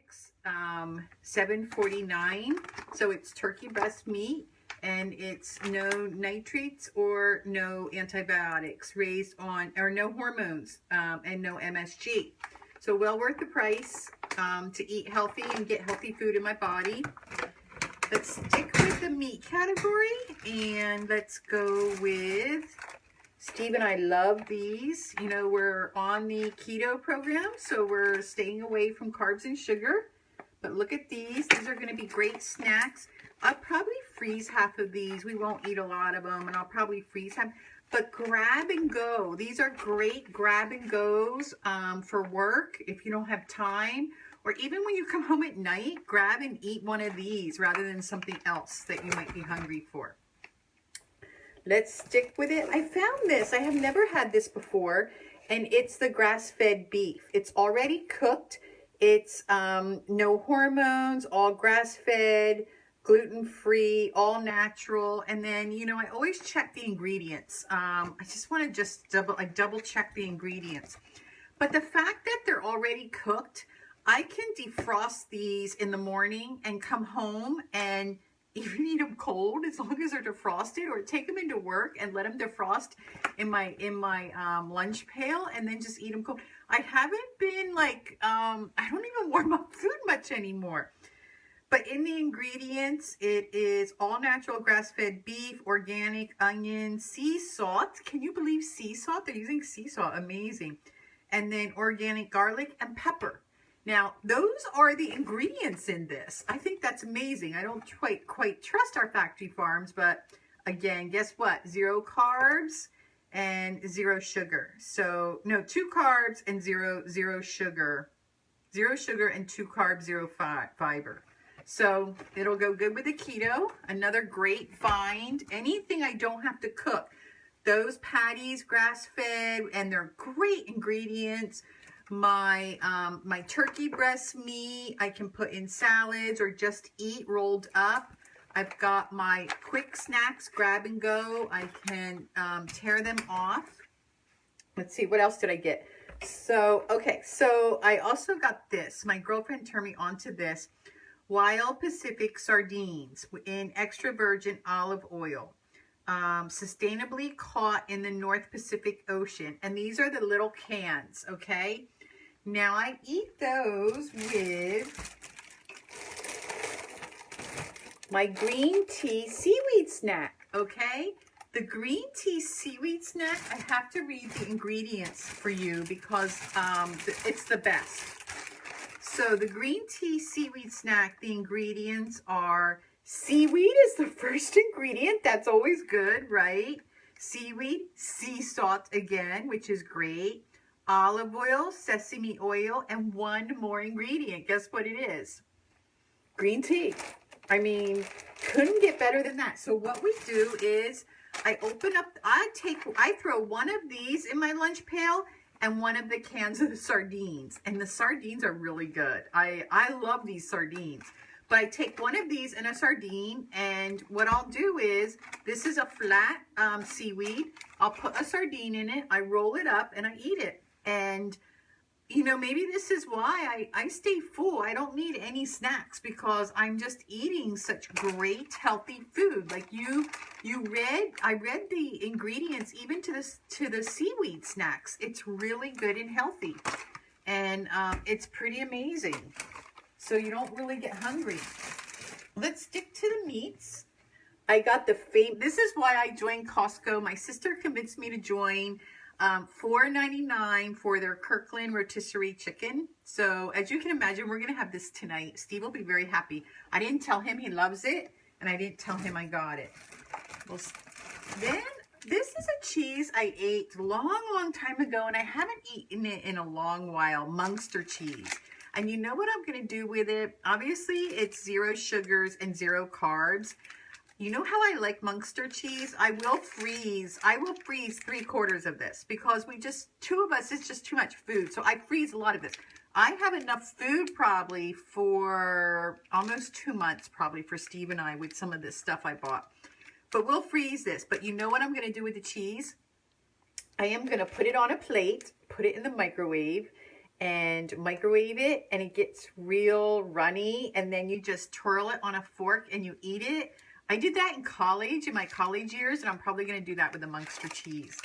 antibiotics, $7.49. So it's turkey breast meat, and it's no nitrates or no antibiotics, raised on, or no hormones, and no MSG. So well worth the price to eat healthy and get healthy food in my body. Let's stick with the meat category, and let's go with, Steve and I love these. You know, we're on the keto program, so we're staying away from carbs and sugar. But look at these. These are going to be great snacks. I'll probably freeze half of these. We won't eat a lot of them, and I'll probably freeze half. But grab and go. These are great grab and goes for work if you don't have time. Or even when you come home at night, grab and eat one of these rather than something else that you might be hungry for. Let's stick with it. I found this. I have never had this before, and it's the grass-fed beef. It's already cooked. It's no hormones, all grass-fed, gluten-free, all natural. And then, you know, I always check the ingredients. I just want to double check the ingredients. But the fact that they're already cooked, I can defrost these in the morning and come home and even eat them cold as long as they're defrosted, or take them into work and let them defrost in my lunch pail and then just eat them cold. I haven't been like, I don't even warm up food much anymore. But in the ingredients, it is all natural grass-fed beef, organic onion, sea salt. Can you believe sea salt? They're using sea salt. Amazing. And then organic garlic and pepper. Now, those are the ingredients in this. I think that's amazing. I don't quite trust our factory farms, but again, guess what? 0 carbs and 0 sugar. So, no, 2 carbs and zero sugar. 0 sugar and 2 carbs, 0 fiber. So, it'll go good with the keto. Another great find. Anything I don't have to cook. Those patties, grass-fed, and they're great ingredients. My turkey breast meat, I can put in salads or just eat rolled up. I've got my quick snacks, grab and go. I can tear them off. Let's see, what else did I get? So, okay, so I also got this. My girlfriend turned me onto this. Wild Pacific sardines in extra virgin olive oil. Sustainably caught in the North Pacific Ocean. And these are the little cans, okay? Now I eat those with my green tea seaweed snack, okay? The green tea seaweed snack, I have to read the ingredients for you because it's the best. So the green tea seaweed snack, the ingredients are seaweed is the first ingredient. That's always good, right? Seaweed, sea salt again, which is great. Olive oil, sesame oil, and one more ingredient. Guess what it is? Green tea. I mean, couldn't get better than that. So what we do is I open up, I throw one of these in my lunch pail and one of the cans of the sardines. And the sardines are really good. I love these sardines. But I take one of these and a sardine, and what I'll do is, this is a flat seaweed. I'll put a sardine in it, I roll it up, and I eat it. And, you know, maybe this is why I stay full. I don't need any snacks because I'm just eating such great, healthy food. Like I read the ingredients even to the seaweed snacks. It's really good and healthy. And it's pretty amazing. So you don't really get hungry. Let's stick to the meats. I got this is why I joined Costco. My sister convinced me to join. $4.99 for their Kirkland rotisserie chicken. So as you can imagine, we're going to have this tonight. Steve will be very happy. I didn't tell him he loves it, and I didn't tell him I got it. Well, then this is a cheese I ate a long time ago, and I haven't eaten it in a long while. Munster cheese. And you know what I'm going to do with it? Obviously, it's 0 sugars and 0 carbs. You know how I like Munster cheese? I will freeze 3/4 of this because two of us, it's just too much food. So I freeze a lot of this. I have enough food probably for almost 2 months probably for Steve and I with some of this stuff I bought. But we'll freeze this. But you know what I'm going to do with the cheese? I am going to put it on a plate, put it in the microwave, and microwave it, and it gets real runny, and then you just twirl it on a fork and you eat it. I did that in college, in my college years, and I'm probably going to do that with the Munster cheese.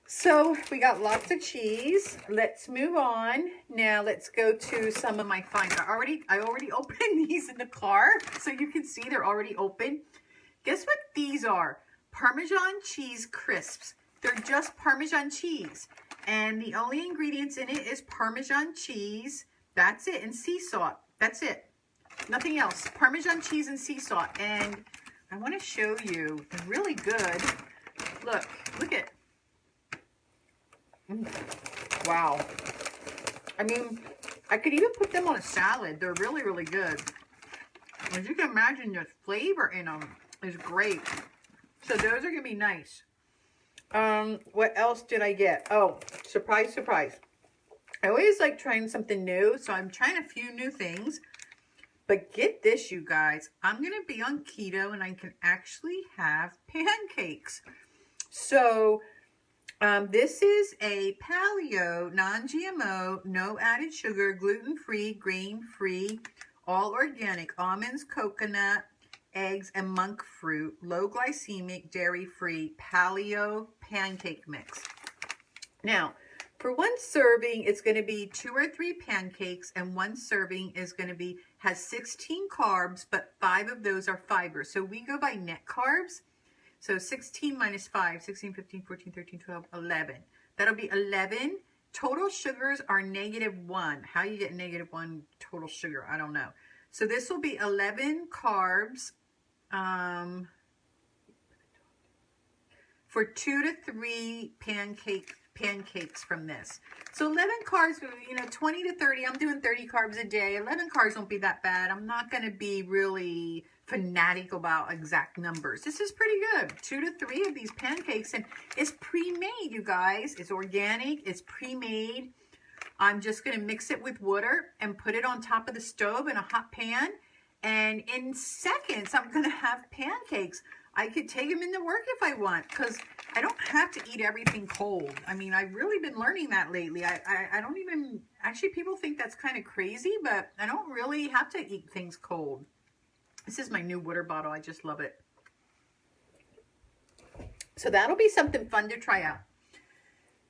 So we got lots of cheese. Let's move on. Now let's go to some of my finds. I already opened these in the car, so you can see they're already open. Guess what these are? Parmesan cheese crisps. They're just Parmesan cheese. And the only ingredients in it is Parmesan cheese. That's it. And sea salt. That's it. Nothing else. Parmesan cheese and sea salt. And I want to show you. They're really good. Look at. Wow. I mean, I could even put them on a salad. They're really, really good. As you can imagine, the flavor in them is great. So those are going to be nice. What else did I get? Oh, surprise, surprise. I always like trying something new, so I'm trying a few new things. But get this, you guys. I'm going to be on keto, and I can actually have pancakes. So, this is a paleo, non-GMO, no added sugar, gluten-free, grain-free, all organic, almonds, coconut, eggs, and monk fruit, low glycemic, dairy-free, paleo pancake mix. Now, for one serving, it's going to be 2 or 3 pancakes, and one serving is going to has 16 carbs, but 5 of those are fiber. So we go by net carbs. So 16 minus 5, 16, 15, 14, 13, 12, 11. That'll be 11. Total sugars are -1. How you get -1 total sugar, I don't know. So this will be 11 carbs for 2 to 3 pancakes from this. So 11 carbs, 20 to 30. I'm doing 30 carbs a day. 11 carbs won't be that bad. I'm not going to be really fanatic about exact numbers. This is pretty good. 2 to 3 of these pancakes, and it's pre-made, you guys. It's organic. It's pre-made. I'm just going to mix it with water and put it on top of the stove in a hot pan. And in seconds, I'm going to have pancakes. I could take them into work if I want, because I don't have to eat everything cold. I mean, I've really been learning that lately. I don't even, actually people think that's kind of crazy, but I don't really have to eat things cold. This is my new water bottle. I just love it. So that'll be something fun to try out.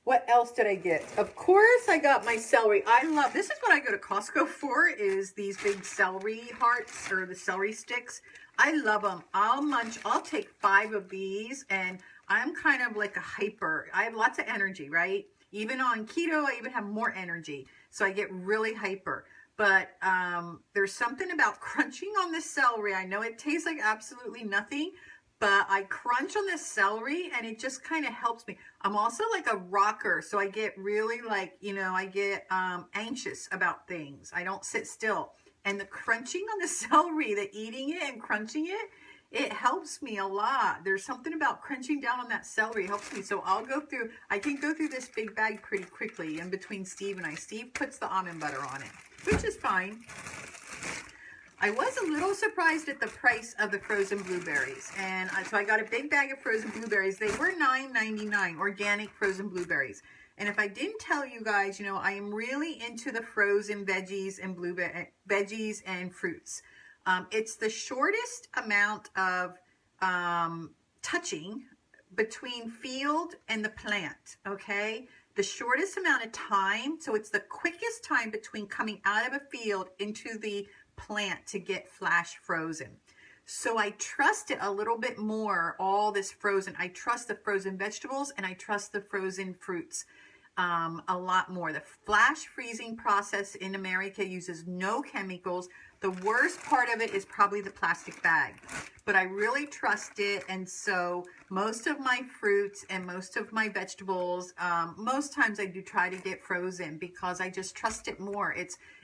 What else did I get? Of course, I got my celery. I love, this is what I go to Costco for, is these big celery hearts, or the celery sticks. I love them. I'll take 5 of these, and I'm kind of like a hyper. I have lots of energy, right? Even on keto, I even have more energy. So I get really hyper. But there's something about crunching on the celery. I know it tastes like absolutely nothing, but I crunch on the celery and it just kind of helps me. I'm also like a rocker, so I get really like, I get anxious about things. I don't sit still. And the crunching on the celery, the eating it and crunching it, it helps me a lot. There's something about crunching down on that celery helps me. So I can go through this big bag pretty quickly in between Steve and I. Steve puts the almond butter on it, which is fine. I was a little surprised at the price of the frozen blueberries. And so I got a big bag of frozen blueberries. They were $9.99, organic frozen blueberries. And if I didn't tell you guys, I am really into the frozen veggies and veggies and fruits. It's the shortest amount of touching between field and the plant, okay? The shortest amount of time, so it's the quickest time between coming out of a field into the plant to get flash frozen. So I trust it a little bit more, all this frozen. I trust the frozen vegetables and I trust the frozen fruits a lot more. The flash freezing process in America uses no chemicals. The worst part of it is probably the plastic bag, but I really trust it. And so most of my fruits and most of my vegetables, most times I do try to get frozen because I just trust it more.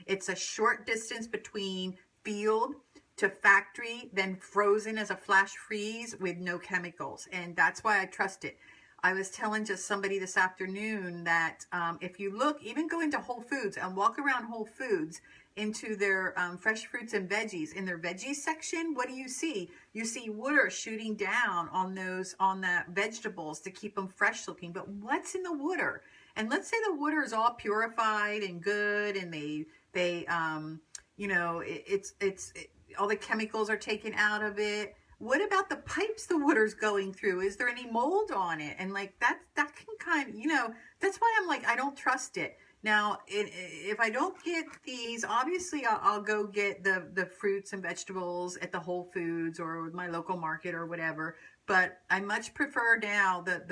It's a short distance between field to factory, then frozen as a flash freeze with no chemicals. And that's why I trust it. I was telling just somebody this afternoon that if you look, even go into Whole Foods and walk around Whole Foods into their fresh fruits and veggies, in their veggies section, what do you see? You see water shooting down on the vegetables to keep them fresh looking. But what's in the water? And let's say the water is all purified and good, and you know, all the chemicals are taken out of it. What about the pipes the water's going through? Is there any mold on it? And like that can kind of, you know, that's why I'm like, I don't trust it. Now, if I don't get these, obviously I'll go get the fruits and vegetables at the Whole Foods or my local market or whatever. But I much prefer now the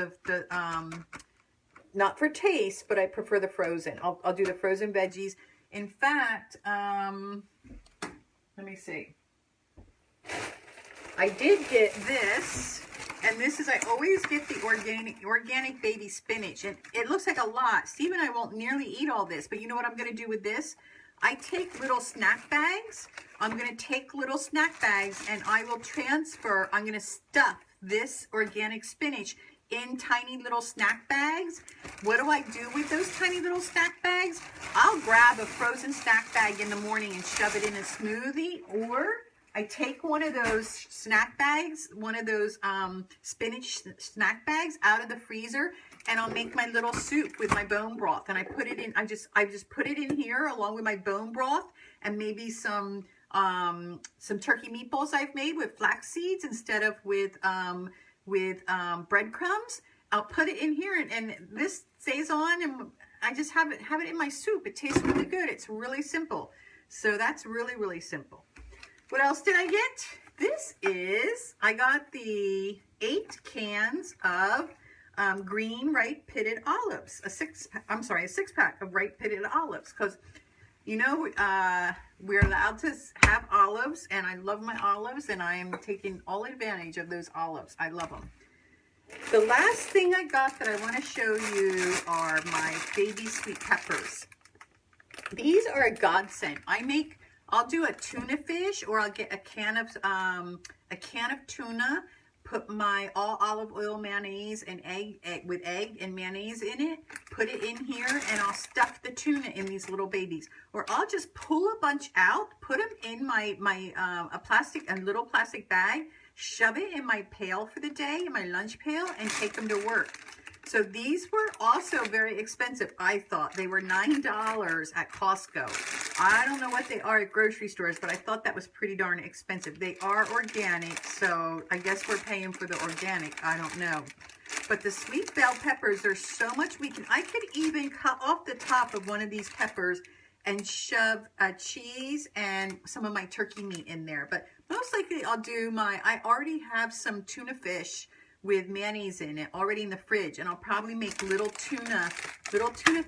not for taste, but I prefer the frozen. I'll do the frozen veggies. In fact, let me see. I did get this, and this is, I always get the organic baby spinach, and it looks like a lot. Steve and I won't nearly eat all this, but you know what I'm going to do with this? I take little snack bags. I'm going to take little snack bags, and I will transfer, I'm going to stuff this organic spinach in tiny little snack bags. What do I do with those tiny little snack bags? I'll grab a frozen snack bag in the morning and shove it in a smoothie, or I take one of those snack bags, one of those spinach snack bags out of the freezer, and I'll make my little soup with my bone broth. And I put it in, I just put it in here along with my bone broth and maybe some turkey meatballs I've made with flax seeds instead of with breadcrumbs. I'll put it in here, and this stays on, and I just have it in my soup. It tastes really good. It's really simple. So that's really, really simple. What else did I get? This is, I got the 8 cans of green ripe pitted olives. A 6-pack of ripe pitted olives, because you know, we're allowed to have olives, and I love my olives, and I am taking all advantage of those olives. I love them. The last thing I got that I want to show you are my baby sweet peppers. These are a godsend. I'll do a tuna fish, or I'll get a can of tuna, put my all olive oil mayonnaise and egg and mayonnaise in it, put it in here, and I'll stuff the tuna in these little babies. Or I'll just pull a bunch out, put them in a little plastic bag, shove it in my pail for the day, in my lunch pail, and take them to work. So these were also very expensive. I thought they were $9 at Costco. I don't know what they are at grocery stores, but I thought that was pretty darn expensive. They are organic, so I guess we're paying for the organic. I don't know. But the sweet bell peppers, there's so much I could even cut off the top of one of these peppers and shove cheese and some of my turkey meat in there. But most likely I'll do I already have some tuna fish with mayonnaise in it already in the fridge, and I'll probably make little tuna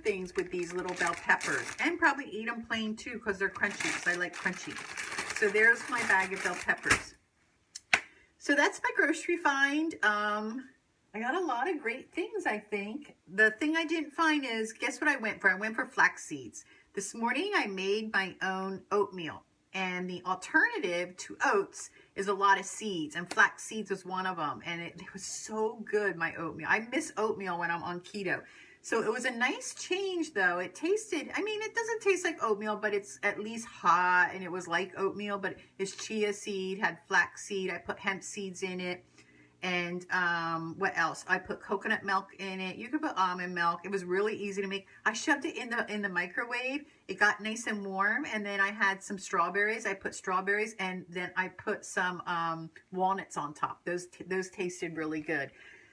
things with these little bell peppers, and probably eat them plain too, because they're crunchy, because I like crunchy. So there's my bag of bell peppers. So that's my grocery find. I got a lot of great things, I think. The thing I didn't find is, guess what I went for? I went for flax seeds. This morning I made my own oatmeal, and the alternative to oats is a lot of seeds, and flax seeds was one of them, and it was so good, my oatmeal. I miss oatmeal when I'm on keto. So it was a nice change, though. It tasted, I mean, it doesn't taste like oatmeal, but it's at least hot, and it was like oatmeal, but it's chia seed, had flax seed, I put hemp seeds in it, and what else? I put coconut milk in it. You could put almond milk. It was really easy to make. I shoved it in the microwave. It got nice and warm, and then I had some strawberries. I put strawberries, and then I put some walnuts on top. Those tasted really good.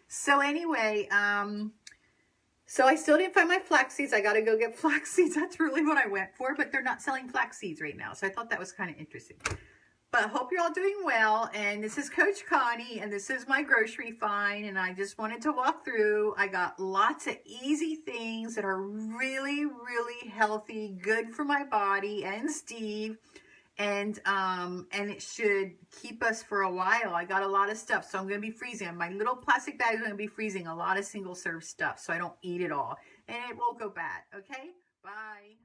So anyway, so I still didn't find my flax seeds. I got to go get flax seeds. That's really what I went for, but they're not selling flax seeds right now. So I thought that was kind of interesting. But I hope you're all doing well, and this is Coach Connie, and this is my grocery find, and I just wanted to walk through. I got lots of easy things that are really, really healthy, good for my body and Steve, and it should keep us for a while. I got a lot of stuff, so I'm going to be freezing. My little plastic bag is going to be freezing a lot of single-serve stuff, so I don't eat it all, and it won't go bad, okay? Bye.